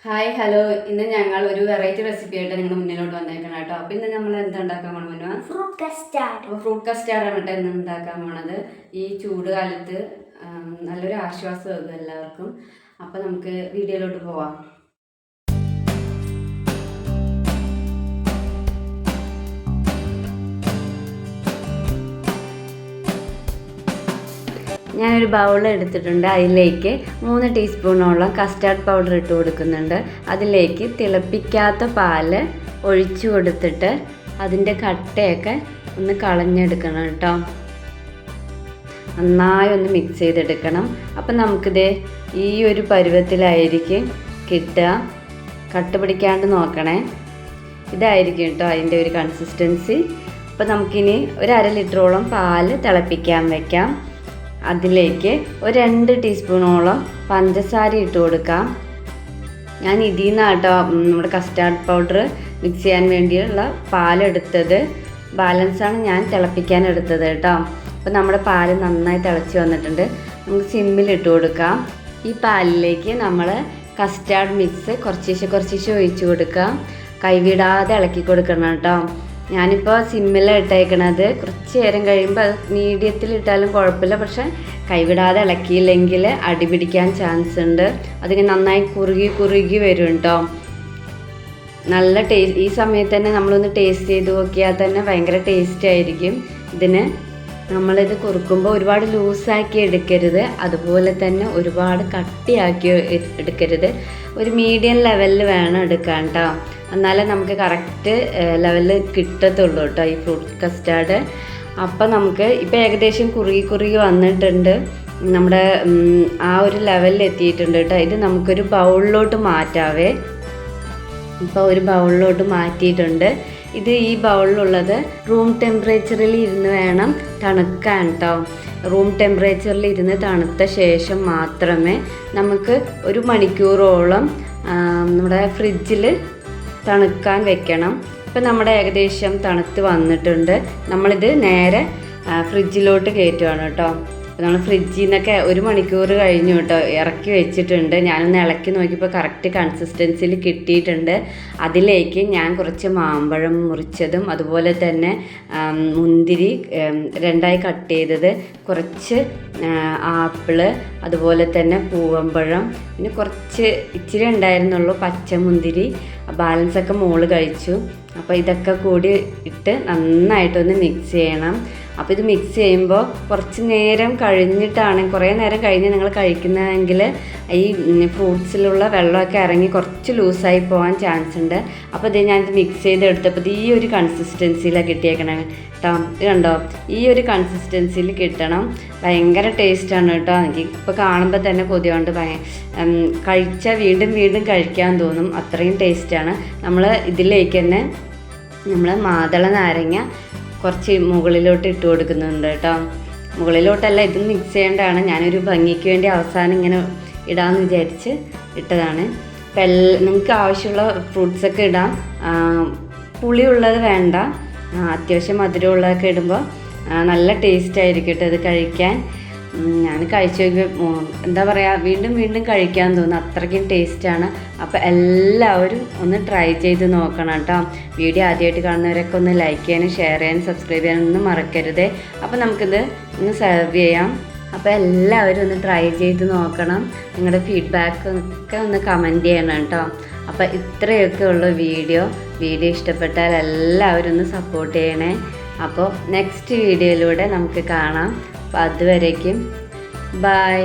Hi hello, ഇന്ന് ഞങ്ങൾ ഒരു വെറൈറ്റി റെസിപ്പി ആയിട്ട് നിങ്ങളുടെ മുന്നിലോട്ട് വന്നേക്കണം കേട്ടോ. അപ്പോൾ ഇന്ന് നമ്മൾ എന്താ ഉണ്ടാക്കാൻ പോകണം? Fruit custard. അപ്പോൾ ഫ്രൂട്ട് കസ്റ്റാർഡാണ് കേട്ടോ ഇന്ന് ഉണ്ടാക്കാൻ പോണത്. ഈ ചൂട് കാലത്ത് നല്ലൊരു ആശ്വാസമാകും എല്ലാവർക്കും. അപ്പോൾ നമുക്ക് വീഡിയോയിലോട്ട് പോവാം. ഞാനൊരു ബൗൾ എടുത്തിട്ടുണ്ട്. അതിലേക്ക് 3 ടീസ്പൂണോളം കസ്റ്റാർഡ് പൗഡർ ഇട്ട് കൊടുക്കുന്നുണ്ട്. അതിലേക്ക് തിളപ്പിക്കാത്ത പാല് ഒഴിച്ചു കൊടുത്തിട്ട് അതിൻ്റെ കട്ടയൊക്കെ ഒന്ന് കളഞ്ഞെടുക്കണം കേട്ടോ. നന്നായി ഒന്ന് മിക്സ് ചെയ്തെടുക്കണം. അപ്പം നമുക്കിത് ഈ ഒരു പരുവത്തിലായിരിക്കും കിട്ടുക. കട്ട പിടിക്കാണ്ട് നോക്കണേ. ഇതായിരിക്കും കേട്ടോ അതിൻ്റെ ഒരു കൺസിസ്റ്റൻസി. അപ്പം നമുക്കിനി ഒരു 1/2 ലിറ്ററോളം പാല് തിളപ്പിക്കാൻ വയ്ക്കാം. അതിലേക്ക് ഒരു 2 ടീസ്പൂണോളം പഞ്ചസാര ഇട്ട് കൊടുക്കാം. ഞാൻ ഇതിൽ നിന്നാണ് കേട്ടോ നമ്മുടെ കസ്റ്റാർഡ് പൗഡർ മിക്സ് ചെയ്യാൻ വേണ്ടിയുള്ള പാലെടുത്തത്. ബാലൻസാണ് ഞാൻ തിളപ്പിക്കാൻ എടുത്തത് കേട്ടോ. അപ്പോൾ നമ്മുടെ പാല് നന്നായി തിളച്ച് വന്നിട്ടുണ്ട്. നമുക്ക് സിമ്മിലിട്ട് കൊടുക്കാം. ഈ പാലിലേക്ക് നമ്മൾ കസ്റ്റാർഡ് മിക്സ് കുറച്ചേശ്ശെ ഒഴിച്ച് കൊടുക്കാം. കൈവിടാതെ ഇളക്കി കൊടുക്കണം കേട്ടോ. ഞാനിപ്പോൾ സിമ്മിലാണ് ഇട്ടേക്കണത്. കുറച്ച് നേരം കഴിയുമ്പോൾ അത് മീഡിയത്തിൽ ഇട്ടാലും കുഴപ്പമില്ല. പക്ഷെ കൈവിടാതെ ഇളക്കിയില്ലെങ്കിൽ അടി പിടിക്കാൻ ചാൻസ് ഉണ്ട്. അതിങ്ങനെ നന്നായി കുറുകി വരും കേട്ടോ. നല്ല ടേസ്റ്റ്. ഈ സമയത്ത് തന്നെ നമ്മളൊന്ന് ടേസ്റ്റ് ചെയ്ത് നോക്കിയാൽ തന്നെ ഭയങ്കര ടേസ്റ്റ് ആയിരിക്കും. ഇതിന് നമ്മളിത് കുറുക്കുമ്പോൾ ഒരുപാട് ലൂസാക്കി എടുക്കരുത്, അതുപോലെ തന്നെ ഒരുപാട് കട്ടിയാക്കി എടുക്കരുത്. ഒരു മീഡിയം ലെവലിൽ വേണം എടുക്കാൻ കേട്ടോ. എന്നാലേ നമുക്ക് കറക്റ്റ് ലെവലിൽ കിട്ടത്തുള്ളൂ കേട്ടോ ഈ ഫ്രൂട്ട് കസ്റ്റാർഡ്. അപ്പം നമുക്ക് ഇപ്പോൾ ഏകദേശം കുറുകി വന്നിട്ടുണ്ട്. നമ്മുടെ ആ ഒരു ലെവലിൽ എത്തിയിട്ടുണ്ട് കേട്ടോ. ഇത് നമുക്കൊരു ബൗളിലോട്ട് മാറ്റാവേ. ഇപ്പോൾ ഒരു ബൗളിലോട്ട് മാറ്റിയിട്ടുണ്ട്. ഇത് ഈ ബൗളിലുള്ളത് റൂം ടെമ്പറേച്ചറിൽ ഇരുന്ന് വേണം തണുക്കാൻ കേട്ടോ. റൂം ടെമ്പറേച്ചറിൽ ഇരുന്ന് തണുത്ത ശേഷം മാത്രമേ നമുക്ക് 1 മണിക്കൂറോളം നമ്മുടെ ഫ്രിഡ്ജിൽ തണുക്കാൻ വെക്കണം. ഇപ്പം നമ്മുടെ ഏകദേശം തണുത്ത് വന്നിട്ടുണ്ട്. നമ്മളിത് നേരെ ഫ്രിഡ്ജിലോട്ട് കയറ്റുകയാണ് കേട്ടോ. അപ്പോൾ നമ്മൾ ഫ്രിഡ്ജിൽ നിന്നൊക്കെ 1 മണിക്കൂർ കഴിഞ്ഞു കേട്ടോ ഇറക്കി വെച്ചിട്ടുണ്ട്. ഞാനൊന്ന് ഇളക്കി നോക്കിയപ്പോൾ കറക്റ്റ് കൺസിസ്റ്റൻസിയിൽ കിട്ടിയിട്ടുണ്ട്. അതിലേക്ക് ഞാൻ കുറച്ച് മാമ്പഴം മുറിച്ചതും അതുപോലെ തന്നെ മുന്തിരി 2ആയി കട്ട് ചെയ്തത്, കുറച്ച് ആപ്പിള്, അതുപോലെ തന്നെ പൂവമ്പഴം, പിന്നെ ഇച്ചിരി ഉണ്ടായിരുന്നുള്ളൂ പച്ചമുന്തിരി. ബാലൻസൊക്കെ മോള് കഴിച്ചു. അപ്പോൾ ഇതൊക്കെ കൂടി ഇട്ട് നന്നായിട്ടൊന്ന് മിക്സ് ചെയ്യണം. അപ്പോൾ ഇത് മിക്സ് ചെയ്യുമ്പോൾ കുറച്ച് നേരം കഴിഞ്ഞിട്ടാണ്, കുറേ നേരം കഴിഞ്ഞ് നിങ്ങൾ കഴിക്കുന്നതെങ്കിൽ ഈ ഫ്രൂട്ട്സിലുള്ള വെള്ളമൊക്കെ ഇറങ്ങി കുറച്ച് ലൂസായി പോകാൻ ചാൻസ് ഉണ്ട്. അപ്പോൾ ഇത് ഞാനിത് മിക്സ് ചെയ്തെടുത്തപ്പോൾ ഈ ഒരു കൺസിസ്റ്റൻസിയിലാണ് കിട്ടിയേക്കണം കേട്ടോ. ഇത് കണ്ടോ, ഈ ഒരു കൺസിസ്റ്റൻസിയിൽ കിട്ടണം. ഭയങ്കര ടേസ്റ്റാണ് കേട്ടോ. എനിക്ക് ഇപ്പോൾ കാണുമ്പോൾ തന്നെ കൊതിയുണ്ട്. കഴിച്ചാൽ വീണ്ടും കഴിക്കാൻ തോന്നും, അത്രയും ടേസ്റ്റാണ്. നമ്മൾ ഇതിലേക്ക് തന്നെ നമ്മൾ മാതള നാരങ്ങ കുറച്ച് മുകളിലോട്ട് ഇട്ട് കൊടുക്കുന്നുണ്ട് കേട്ടോ. മുകളിലോട്ടല്ല, ഇത് മിക്സ് ചെയ്യേണ്ടതാണ്. ഞാനൊരു ഭംഗിക്ക് വേണ്ടി അവസാനം ഇങ്ങനെ ഇടാമെന്ന് വിചാരിച്ച് ഇട്ടതാണ്. അപ്പം നിങ്ങൾക്ക് ആവശ്യമുള്ള ഫ്രൂട്ട്സൊക്കെ ഇടാം. പുളിയുള്ളത് വേണ്ട, അത്യാവശ്യം മധുരമുള്ളതൊക്കെ ഇടുമ്പോൾ നല്ല ടേസ്റ്റ് ആയിരിക്കും കേട്ടോ ഇത് കഴിക്കാൻ. ഞാൻ കഴിച്ചു നോക്കിയപ്പോൾ എന്താ പറയുക, വീണ്ടും കഴിക്കാൻ തോന്നും, അത്രയ്ക്കും ടേസ്റ്റാണ്. അപ്പോൾ എല്ലാവരും ഒന്ന് ട്രൈ ചെയ്ത് നോക്കണം കേട്ടോ. വീഡിയോ ആദ്യമായിട്ട് കാണുന്നവരൊക്കെ ഒന്ന് ലൈക്ക് ചെയ്യാനും ഷെയർ ചെയ്യാനും സബ്സ്ക്രൈബ് ചെയ്യാനൊന്നും മറക്കരുത്. അപ്പോൾ നമുക്കിത് ഒന്ന് സെർവ് ചെയ്യാം. അപ്പോൾ എല്ലാവരും ഒന്ന് ട്രൈ ചെയ്ത് നോക്കണം. നിങ്ങളുടെ ഫീഡ്ബാക്കൊക്കെ ഒന്ന് കമൻറ്റ് ചെയ്യണം കേട്ടോ. അപ്പോൾ ഇത്രയൊക്കെ ഉള്ളൂ വീഡിയോ ഇഷ്ടപ്പെട്ടാൽ എല്ലാവരും ഒന്ന് സപ്പോർട്ട് ചെയ്യണേ. അപ്പോൾ നെക്സ്റ്റ് വീഡിയോയിലൂടെ നമുക്ക് കാണാം. അപ്പോൾ അതുവരേക്കും ബൈ.